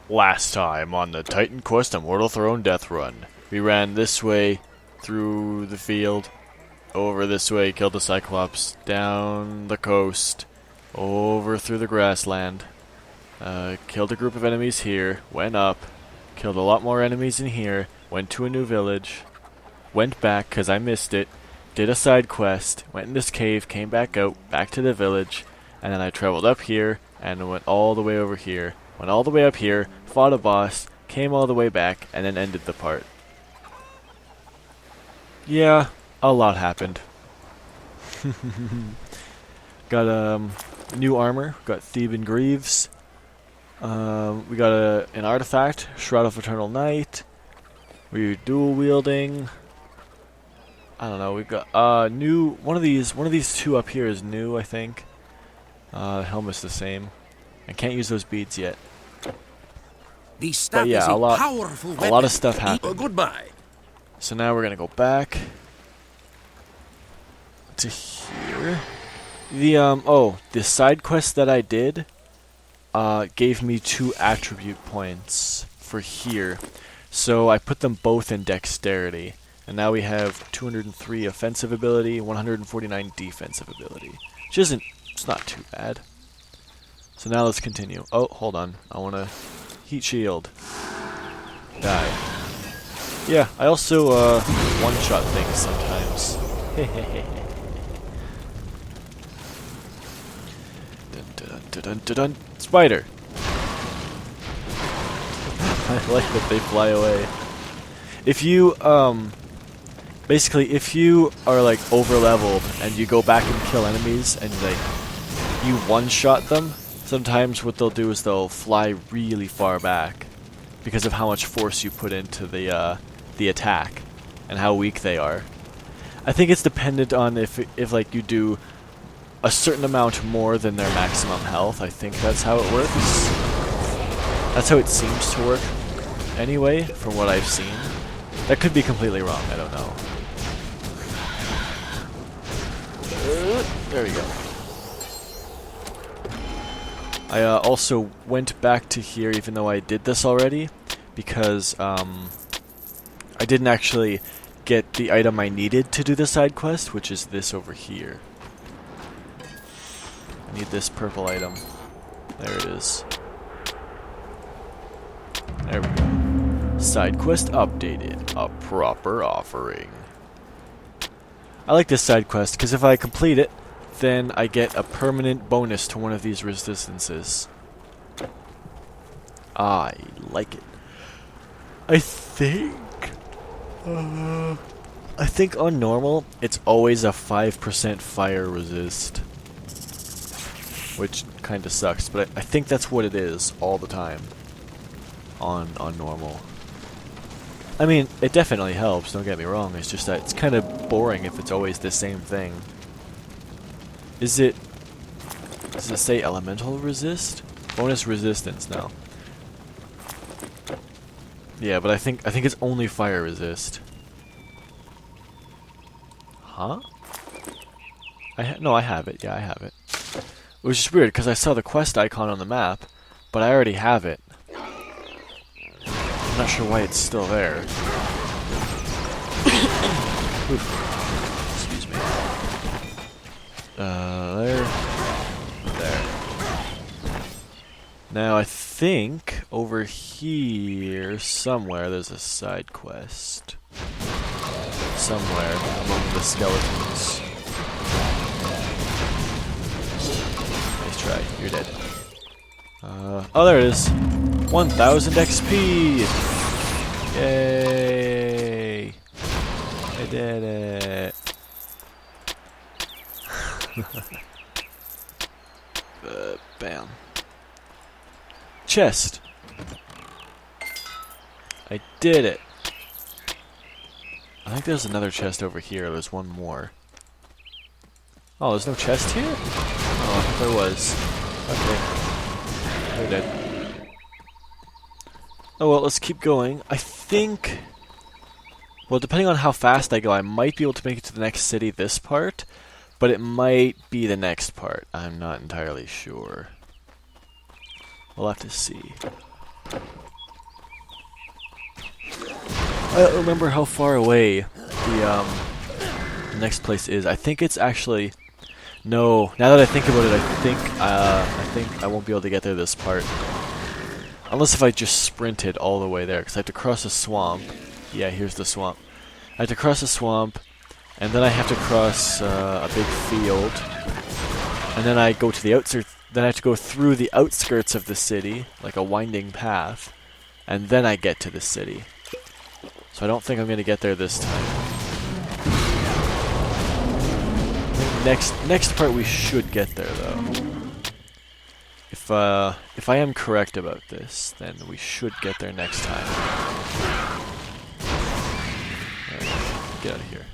Last time on the Titan Quest Immortal Throne Deathrun, we ran this way through the field, over this way, killed the Cyclops, down the coast, over through the grassland, killed a group of enemies here, went up, killed a lot more enemies in here, went to a new village, went back because I missed it, did a side quest, went in this cave, came back out, back to the village, and then I traveled up here and went all the way over here. Went all the way up here, fought a boss, came all the way back, and then ended the part. Yeah, a lot happened. Got new armor, got Theban Greaves. We got an artifact, Shroud of Eternal Night. We're dual wielding. I don't know. We've got new one of these two up here is new, I think. The helmet's the same. I can't use those beads yet. But yeah, a lot of stuff happened. Goodbye. So now we're gonna go back to here. The side quest that I did gave me 2 attribute points for here. So I put them both in dexterity. And now we have 203 offensive ability, 149 defensive ability. Which it's not too bad. So now let's continue. Oh, hold on. I wanna heat shield. Die. Yeah, I also one-shot things sometimes. Dun, dun, dun, dun, dun, dun. Spider! I like that they fly away. If you, basically, if you are, like, over-leveled and you go back and kill enemies and, like, you one-shot them, sometimes what they'll do is they'll fly really far back because of how much force you put into the attack and how weak they are. I think it's dependent on if like you do a certain amount more than their maximum health. I think that's how it works. That's how it seems to work anyway, from what I've seen. That could be completely wrong, I don't know. There we go. I also went back to here even though I did this already, because I didn't actually get the item I needed to do the side quest, which is this over here. I need this purple item. There it is. There we go. Side quest updated. A proper offering. I like this side quest because if I complete it, then I get a permanent bonus to one of these resistances. I like it. I think on normal, it's always a 5% fire resist. Which kinda sucks, but I think that's what it is all the time. On normal. I mean, it definitely helps, don't get me wrong, it's just that it's kinda boring if it's always the same thing. Does it say elemental resist? Bonus resistance now. Yeah, but I think it's only fire resist. Huh? No, I have it. Yeah, I have it. Which is weird because I saw the quest icon on the map, but I already have it. I'm not sure why it's still there. Excuse me. There. Now I think over here somewhere there's a side quest. Somewhere among the skeletons. Nice try, you're dead. Oh there it is. 1000 XP! Yay! I did it. Bam. Chest. I did it. I think there's another chest over here. There's one more. Oh, there's no chest here? Oh, I thought there was. Okay. They're dead. Oh well, let's keep going. I think... Well, depending on how fast I go, I might be able to make it to the next city this part, but it might be the next part. I'm not entirely sure. We'll have to see. I don't remember how far away the next place is. I think it's actually... No, now that I think about it, I think I won't be able to get there this part. Unless if I just sprinted all the way there, because I have to cross a swamp. Yeah, here's the swamp. I have to cross a swamp, and then I have to cross a big field, and then I go to the outskirts. Then I have to go through the outskirts of the city, like a winding path, and then I get to the city. So I don't think I'm gonna get there this time. I think next part we should get there though. If I am correct about this, then we should get there next time. Alright, get out of here.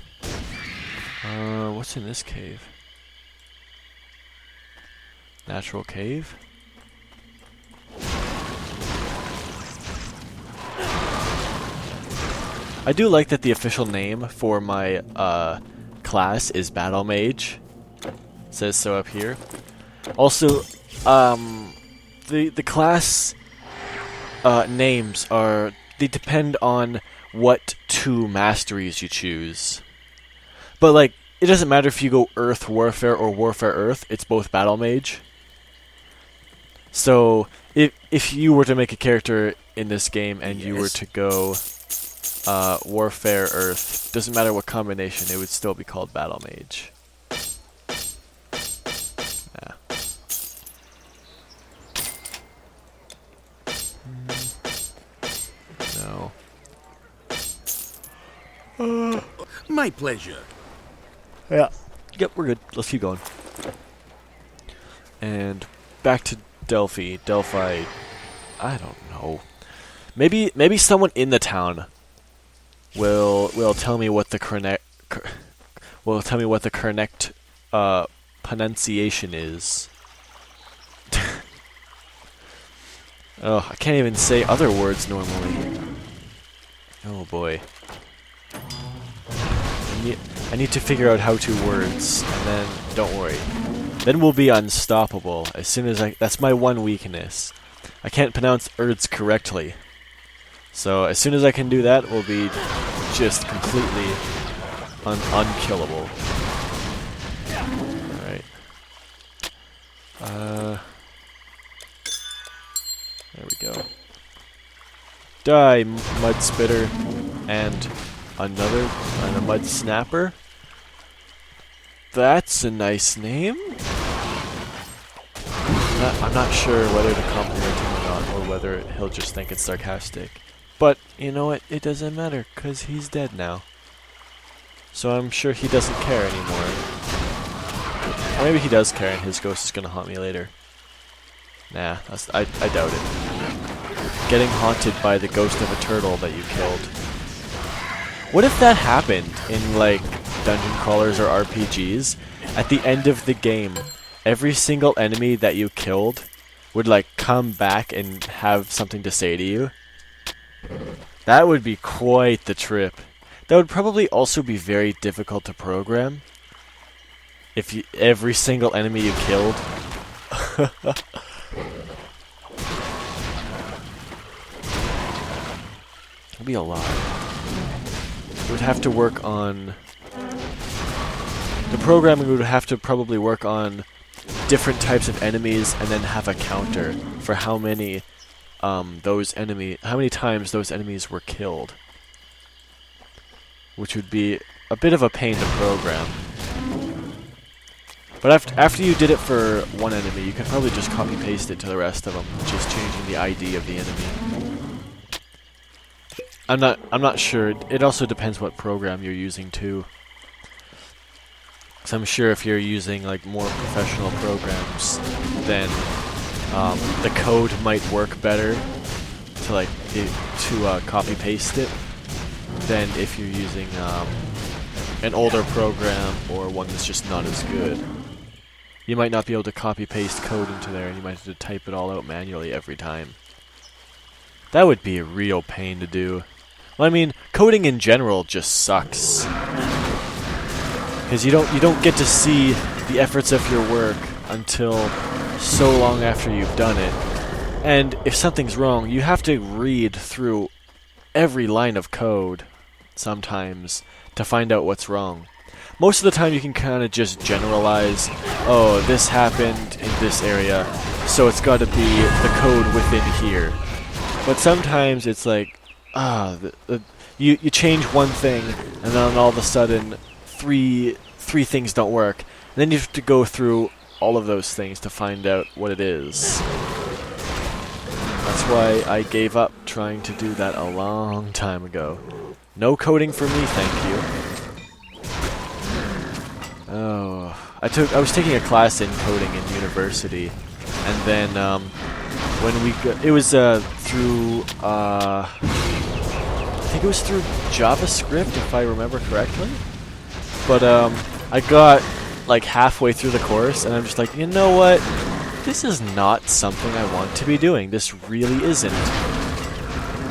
What's in this cave? Natural cave? I do like that the official name for my class is Battle Mage. It says so up here. Also, the class names they depend on what 2 masteries you choose. But like, it doesn't matter if you go Earth Warfare or Warfare Earth, it's both Battle Mage. So, if you were to make a character in this game and you were to go Warfare Earth, doesn't matter what combination, it would still be called Battle Mage. Yeah. No. My pleasure. Yeah. Yep, we're good. Let's keep going. And back to Delphi. Delphi. I don't know. Maybe someone in the town will tell me what the correct pronunciation is. Oh, I can't even say other words normally. Oh boy. I need to figure out how to words, and then don't worry. Then we'll be unstoppable. As soon as that's my one weakness. I can't pronounce words correctly. So as soon as I can do that, we'll be just completely unkillable. Alright. There we go. Die, Mud Spitter. And a Mud Snapper. That's a nice name. I'm not sure whether to compliment him or not, or whether he'll just think it's sarcastic. But, you know what, it doesn't matter, because he's dead now. So I'm sure he doesn't care anymore. Or maybe he does care and his ghost is gonna haunt me later. Nah, I doubt it. Getting haunted by the ghost of a turtle that you killed. What if that happened in, like, dungeon crawlers or RPGs? At the end of the game, every single enemy that you killed would, like, come back and have something to say to you. That would be quite the trip. That would probably also be very difficult to program. If every single enemy you killed... It'd be a lot. It would have to work on... The programming would have to probably work on different types of enemies and then have a counter for how many how many times those enemies were killed. Which would be a bit of a pain to program. But after you did it for one enemy, you can probably just copy-paste it to the rest of them, just changing the ID of the enemy. I'm not sure. It also depends what program you're using too. Because I'm sure if you're using like more professional programs, then the code might work better to copy-paste it than if you're using an older program or one that's just not as good. You might not be able to copy-paste code into there, and you might have to type it all out manually every time. That would be a real pain to do. Well, I mean, coding in general just sucks. Because you don't get to see the efforts of your work until so long after you've done it. And if something's wrong, you have to read through every line of code sometimes to find out what's wrong. Most of the time you can kind of just generalize, oh, this happened in this area, so it's got to be the code within here. But sometimes it's like, you change one thing, and then all of a sudden, three things don't work. And then you have to go through all of those things to find out what it is. That's why I gave up trying to do that a long time ago. No coding for me, thank you. Oh, I was taking a class in coding in university, and then when we it was through I think it was through JavaScript if I remember correctly. But I got like halfway through the course, and I'm just like, you know what? This is not something I want to be doing. This really isn't.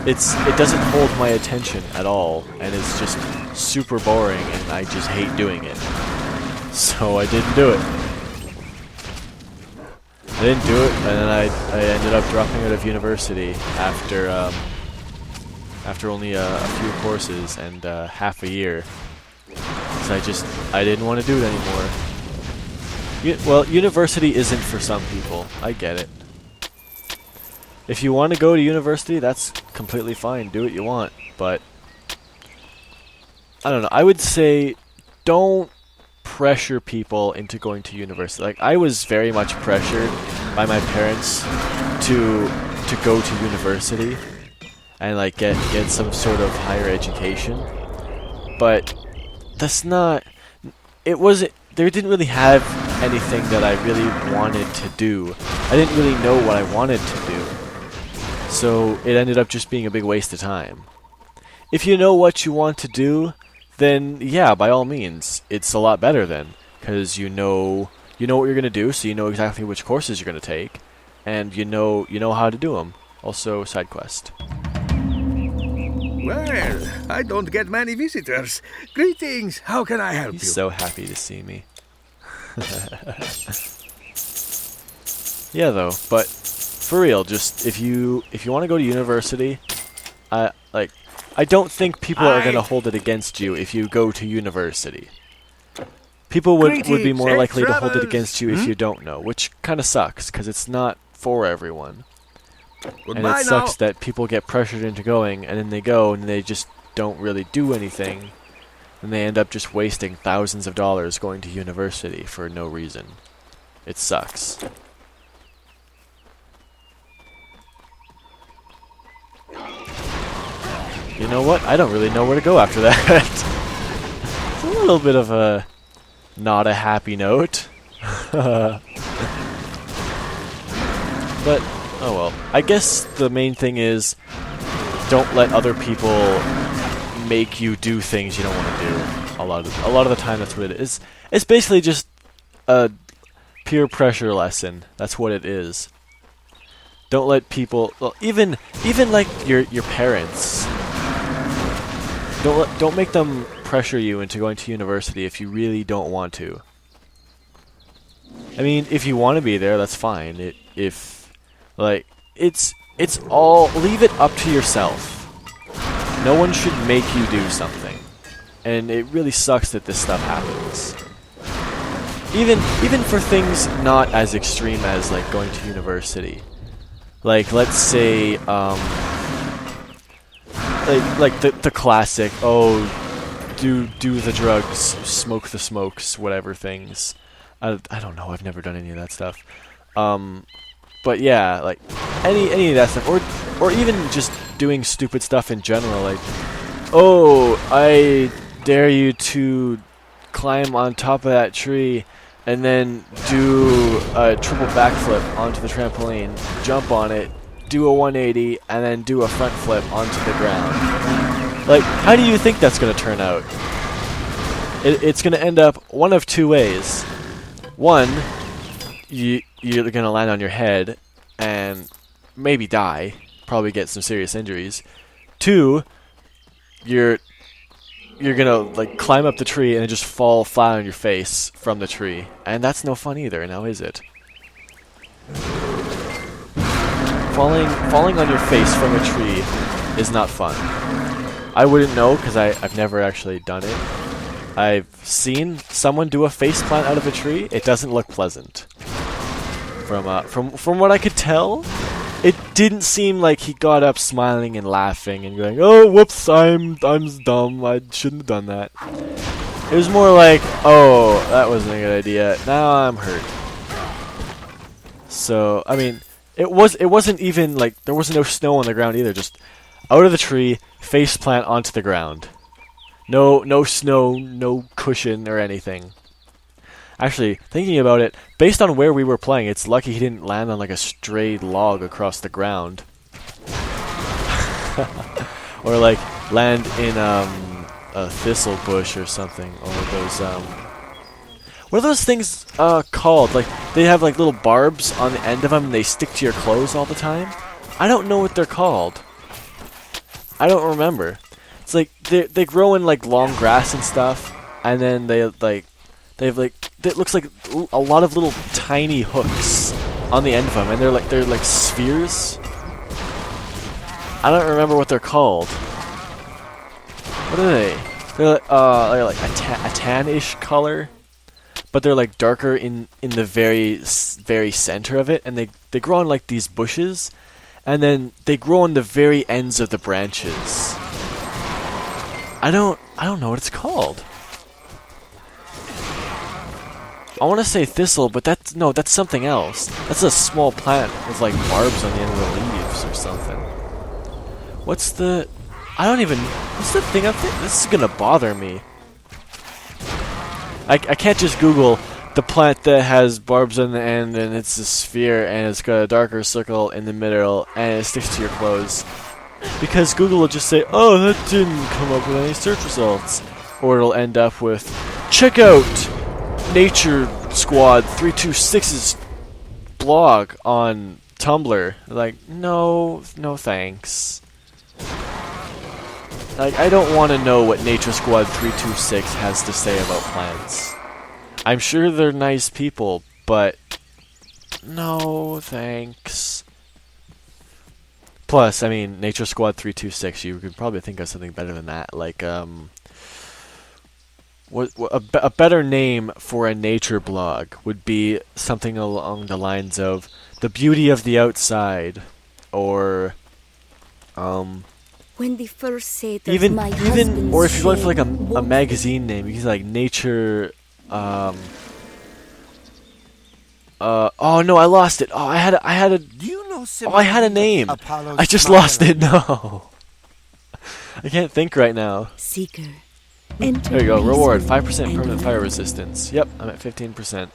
It doesn't hold my attention at all, and it's just super boring, and I just hate doing it. So I didn't do it. I didn't do it, and then I ended up dropping out of university after only a few courses and half a year. Because I didn't want to do it anymore. Well, university isn't for some people. I get it. If you want to go to university, that's completely fine. Do what you want. But I don't know. I would say don't pressure people into going to university. Like, I was very much pressured by my parents to go to university and like get some sort of higher education. But that's not. It wasn't. They didn't really have anything that I really wanted to do. I didn't really know what I wanted to do. So it ended up just being a big waste of time. If you know what you want to do, then yeah, by all means, it's a lot better then, because you know what you're gonna do, so you know exactly which courses you're gonna take, and you know how to do them. Also, side quest. Well, I don't get many visitors. Greetings. How can I help you? He's so happy to see me. Yeah, though, but for real, just if you want to go to university, I don't think people are going to hold it against you if you go to university. People would be more likely to hold it against you if you don't know, which kind of sucks, because it's not for everyone. And it sucks that people get pressured into going, and then they go, and they just don't really do anything, and they end up just wasting thousands of dollars going to university for no reason. It sucks. You know what? I don't really know where to go after that. It's a little bit of a not a happy note. But, oh well. I guess the main thing is don't let other people make you do things you don't want to do. A lot of the time that's what it is. It's basically just a peer pressure lesson. That's what it is. Don't let people, well, even like your parents. Don't make them pressure you into going to university if you really don't want to. I mean, if you want to be there, that's fine. It's all, leave it up to yourself. No one should make you do something. And it really sucks that this stuff happens. Even for things not as extreme as like going to university. Like, let's say, like the classic, oh, do the drugs, smoke the smokes, whatever things. I don't know, I've never done any of that stuff. But yeah, like any of that stuff, or even just doing stupid stuff in general, like, oh, I dare you to climb on top of that tree and then do a triple backflip onto the trampoline, jump on it, do a 180, and then do a front flip onto the ground. Like, how do you think that's going to turn out? It's going to end up one of two ways. One, you're going to land on your head and maybe die, probably get some serious injuries. Two, you're gonna like climb up the tree and just fall flat on your face from the tree, and that's no fun either, now is it? Falling on your face from a tree is not fun. I wouldn't know because I've never actually done it. I've seen someone do a faceplant out of a tree. It doesn't look pleasant. From what I could tell, it didn't seem like he got up smiling and laughing and going, "Oh, whoops, I'm dumb. I shouldn't have done that." It was more like, "Oh, that wasn't a good idea. Now I'm hurt." So, I mean, it wasn't even like there wasn't no snow on the ground either. Just out of the tree, faceplant onto the ground. No snow, no cushion or anything. Actually, thinking about it, based on where we were playing, it's lucky he didn't land on like a stray log across the ground. Or like land in a thistle bush or something. Or those what are those things called? Like they have like little barbs on the end of them and they stick to your clothes all the time? I don't know what they're called. I don't remember. It's like they grow in like long grass and stuff, and then they have like it looks like a lot of little tiny hooks on the end of them, and they're like spheres. I don't remember what they're called. What are they? They're like a tan-ish color, but they're like darker in the very center of it, and they grow on like these bushes, and then they grow on the very ends of the branches. I don't know what it's called. I want to say thistle, but that's something else. That's a small plant with like barbs on the end of the leaves or something. What's the thing up there? This is gonna bother me. I can't just Google the plant that has barbs on the end and it's a sphere and it's got a darker circle in the middle and it sticks to your clothes. Because Google will just say, "Oh, that didn't come up with any search results." Or it'll end up with, "Check out Nature Squad 326's blog on Tumblr." Like, no thanks. Like, I don't want to know what Nature Squad 326 has to say about plants. I'm sure they're nice people, but no thanks. Plus, I mean, Nature Squad 326, you could probably think of something better than that. Like, a better name for a nature blog would be something along the lines of "The Beauty of the Outside," or, when the first satyrs, even, or if you're going for like a magazine name, you can say like Nature, oh no, I lost it. Oh, I had a name. I just lost it. No, I can't think right now. Seeker. There you go. Reward 5% permanent fire resistance. Yep, I'm at 15%.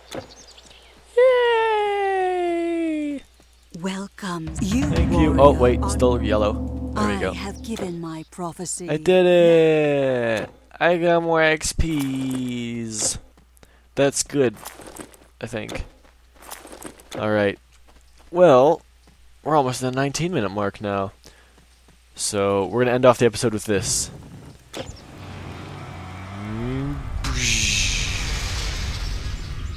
Yay! Welcome. Thank you. Oh wait, still yellow. There we go. I have given my prophecy. I did it. I got more XPs. That's good, I think. Alright. Well, we're almost at the 19-minute mark now. So, we're going to end off the episode with this.